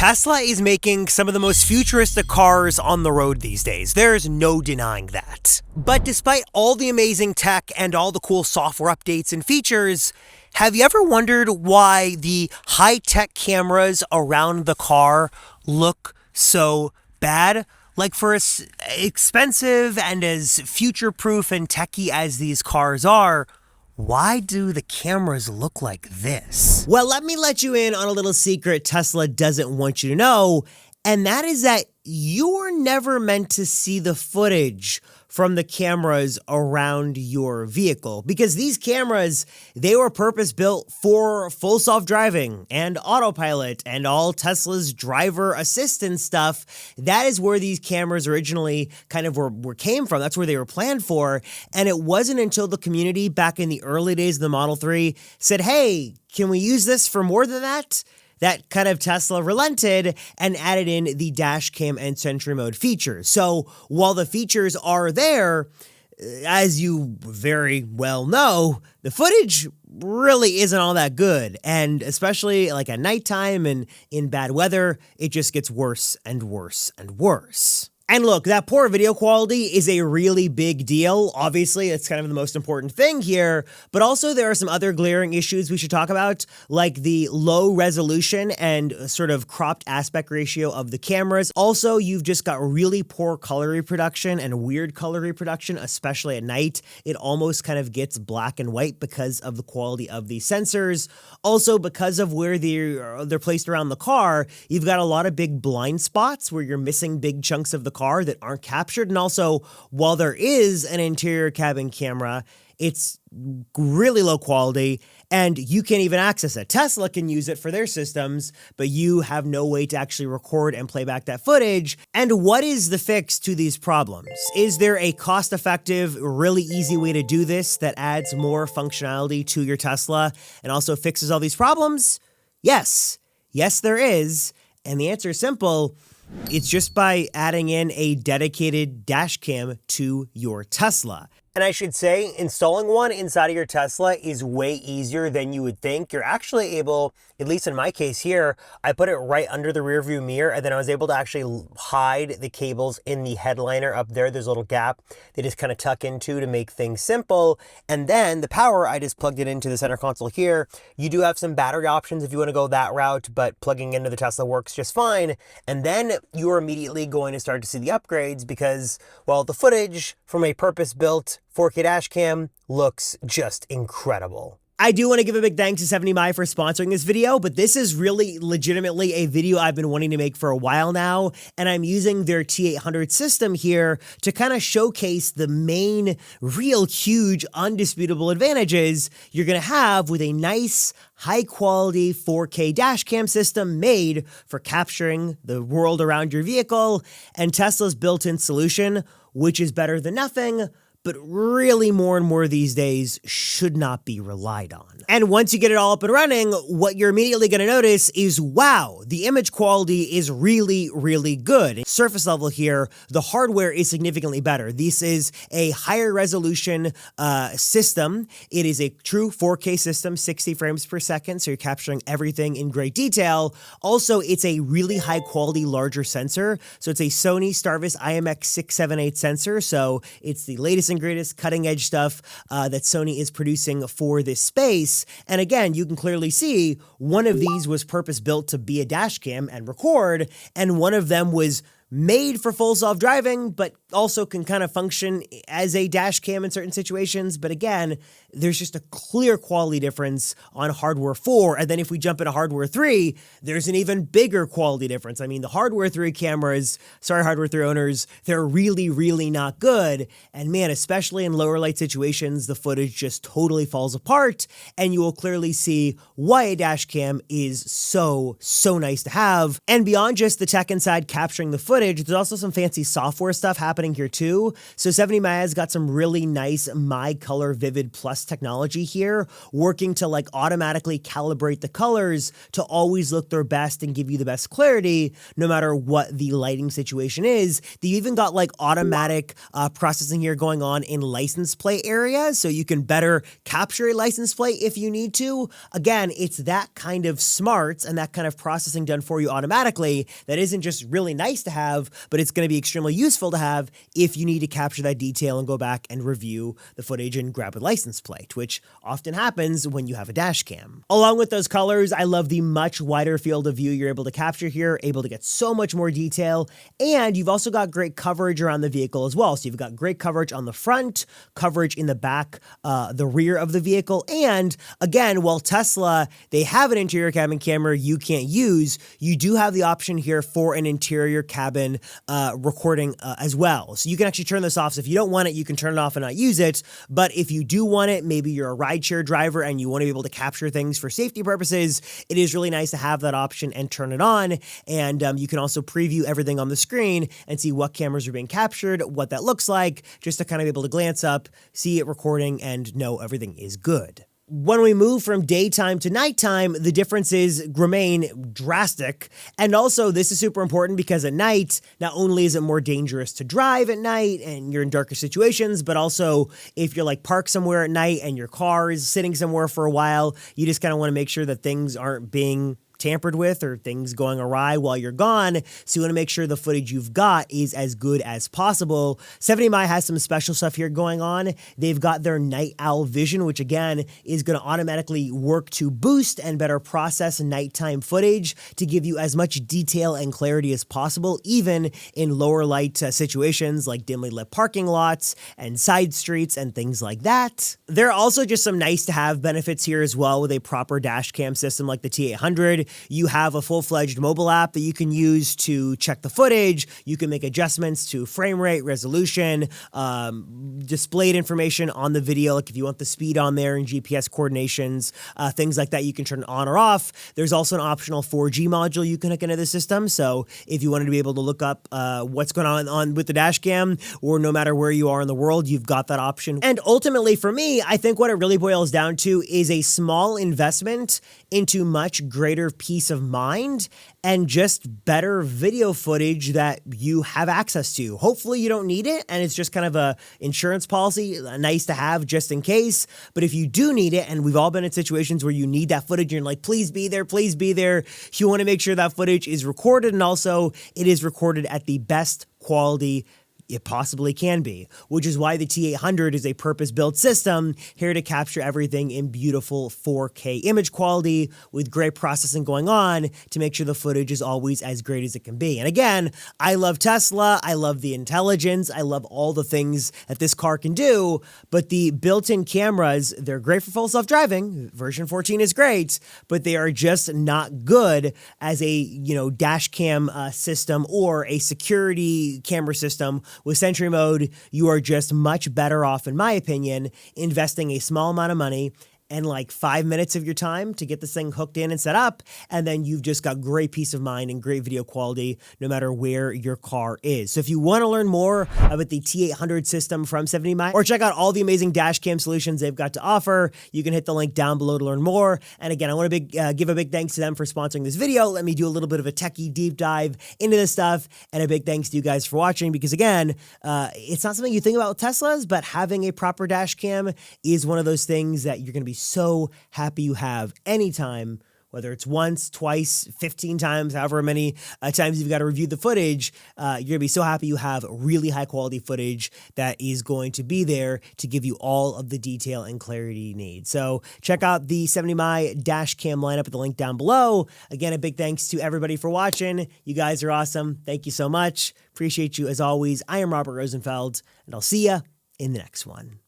Tesla is making some of the most futuristic cars on the road these days. There's no denying that. But despite all the amazing tech and all the cool software updates and features, have you ever wondered why the high-tech cameras around the car look so bad? Like, for as expensive and as future-proof and techy as these cars are, why do the cameras look like this? Well, let me let you in on a little secret Tesla doesn't want you to know, and that is that you're never meant to see the footage from the cameras around your vehicle, because these cameras, they were purpose-built for full self-driving and autopilot and all Tesla's driver assistance stuff. That is where these cameras originally kind of were came from. That's where they were planned for. And it wasn't until the community back in the early days of the Model 3 said, hey, can we use this for more than that? That kind of Tesla relented and added in the Dashcam and Sentry Mode features. So while the features are there, as you very well know, the footage really isn't all that good. And especially like at nighttime and in bad weather, it just gets worse and worse and worse. And look, that poor video quality is a really big deal. Obviously, it's kind of the most important thing here, but also there are some other glaring issues we should talk about, like the low resolution and sort of cropped aspect ratio of the cameras. Also, you've just got really poor color reproduction and weird color reproduction, especially at night. It almost kind of gets black and white because of the quality of these sensors. Also, because of where they're placed around the car, you've got a lot of big blind spots where you're missing big chunks of the car that aren't captured. And also, while there is an interior cabin camera, it's really low quality and you can't even access it. Tesla can use it for their systems, but you have no way to actually record and play back that footage. And what is the fix to these problems? Is there a cost-effective, really easy way to do this that adds more functionality to your Tesla and also fixes all these problems? Yes. Yes, there is. And the answer is simple. It's just by adding in a dedicated dash cam to your Tesla. And I should say, installing one inside of your Tesla is way easier than you would think. You're actually able, at least in my case here, I put it right under the rear view mirror, and then I was able to actually hide the cables in the headliner up there. There's a little gap they just kind of tuck into to make things simple. And then the power, I just plugged it into the center console here. You do have some battery options if you want to go that route, but plugging into the Tesla works just fine. And then you are immediately going to start to see the upgrades because, well, the footage from a purpose-built 4K dash cam looks just incredible. I do want to give a big thanks to 70My for sponsoring this video, but this is really legitimately a video I've been wanting to make for a while now, and I'm using their T800 system here to kind of showcase the main, real huge, undisputable advantages you're going to have with a nice, high-quality 4K dashcam system made for capturing the world around your vehicle, and Tesla's built-in solution, which is better than nothing, but really more and more these days should not be relied on. And once you get it all up and running, what you're immediately going to notice is, wow, the image quality is really, really good. Surface level here, the hardware is significantly better. This is a higher resolution system. It is a true 4K system, 60 frames per second, so you're capturing everything in great detail. Also, it's a really high quality, larger sensor. So it's a Sony Starvis IMX678 sensor, so it's the latest and greatest cutting edge stuff that Sony is producing for this space. And again, you can clearly see one of these was purpose built to be a dash cam and record, and one of them was made for full self-driving, but also can kind of function as a dash cam in certain situations. But again, there's just a clear quality difference on hardware 4. And then if we jump into hardware 3, there's an even bigger quality difference. I mean, the hardware 3 cameras, sorry, hardware 3 owners, they're really, really not good. And man, especially in lower light situations, the footage just totally falls apart. And you will clearly see why a dash cam is so, so nice to have. And beyond just the tech inside capturing the footage, footage, there's also some fancy software stuff happening here too. So 70mi has got some really nice My Color Vivid Plus technology here, working to like automatically calibrate the colors to always look their best and give you the best clarity no matter what the lighting situation is. They even got like automatic processing here going on in license plate areas, so you can better capture a license plate if you need to. Again, it's that kind of smarts and that kind of processing done for you automatically that isn't just really nice to have, but it's going to be extremely useful to have if you need to capture that detail and go back and review the footage and grab a license plate, which often happens when you have a dash cam. Along with those colors, I love the much wider field of view you're able to capture here, able to get so much more detail, and you've also got great coverage around the vehicle as well. So you've got great coverage on the front, coverage in the back, the rear of the vehicle, and again, while Tesla, they have an interior cabin camera you can't use, you do have the option here for an interior cabin recording as well. So you can actually turn this off. So if you don't want it, you can turn it off and not use it. But if you do want it, maybe you're a rideshare driver and you want to be able to capture things for safety purposes, it is really nice to have that option and turn it on. And you can also preview everything on the screen and see what cameras are being captured, what that looks like, just to kind of be able to glance up, see it recording, and know everything is good. When we move from daytime to nighttime, the differences remain drastic. And also, this is super important because at night, not only is it more dangerous to drive at night and you're in darker situations, but also if you're like parked somewhere at night and your car is sitting somewhere for a while, you just kind of want to make sure that things aren't being tampered with or things going awry while you're gone. So you want to make sure the footage you've got is as good as possible. 70mi has some special stuff here going on. They've got their night owl vision, which again is going to automatically work to boost and better process nighttime footage to give you as much detail and clarity as possible, even in lower light situations like dimly lit parking lots and side streets and things like that. There are also just some nice to have benefits here as well with a proper dash cam system like the T800. You have a full-fledged mobile app that you can use to check the footage. You can make adjustments to frame rate, resolution, displayed information on the video, like if you want the speed on there and GPS coordinations, things like that, you can turn it on or off. There's also an optional 4G module you can hook into the system. So if you wanted to be able to look up what's going on with the dash cam, or no matter where you are in the world, you've got that option. And ultimately for me, I think what it really boils down to is a small investment into much greater peace of mind and just better video footage that you have access to. Hopefully you don't need it and it's just kind of a insurance policy, nice to have just in case. But if you do need it, and we've all been in situations where you need that footage and you're like, please be there, you want to make sure that footage is recorded, and also it is recorded at the best quality it possibly can be, which is why the T800 is a purpose-built system here to capture everything in beautiful 4K image quality with great processing going on to make sure the footage is always as great as it can be. And again, I love Tesla, I love the intelligence, I love all the things that this car can do, but the built-in cameras, they're great for full self-driving. Version 14 is great, but they are just not good as a, dash cam system or a security camera system. With Sentry Mode, you are just much better off, in my opinion, investing a small amount of money and like 5 minutes of your time to get this thing hooked in and set up, and then you've just got great peace of mind and great video quality no matter where your car is. So if you want to learn more about the T800 system from 70mi, or check out all the amazing dash cam solutions they've got to offer, you can hit the link down below to learn more. And again, I want to give a big thanks to them for sponsoring this video. Let me do a little bit of a techie deep dive into this stuff, and a big thanks to you guys for watching, because again, it's not something you think about with Teslas, but having a proper dash cam is one of those things that you're going to be so happy you have anytime, whether it's once, twice, 15 times, however many times you've got to review the footage. You're going to be so happy you have really high quality footage that is going to be there to give you all of the detail and clarity you need. So check out the 70mi dash cam lineup at the link down below. Again, a big thanks to everybody for watching. You guys are awesome. Thank you so much. Appreciate you as always. I am Robert Rosenfeld, and I'll see you in the next one.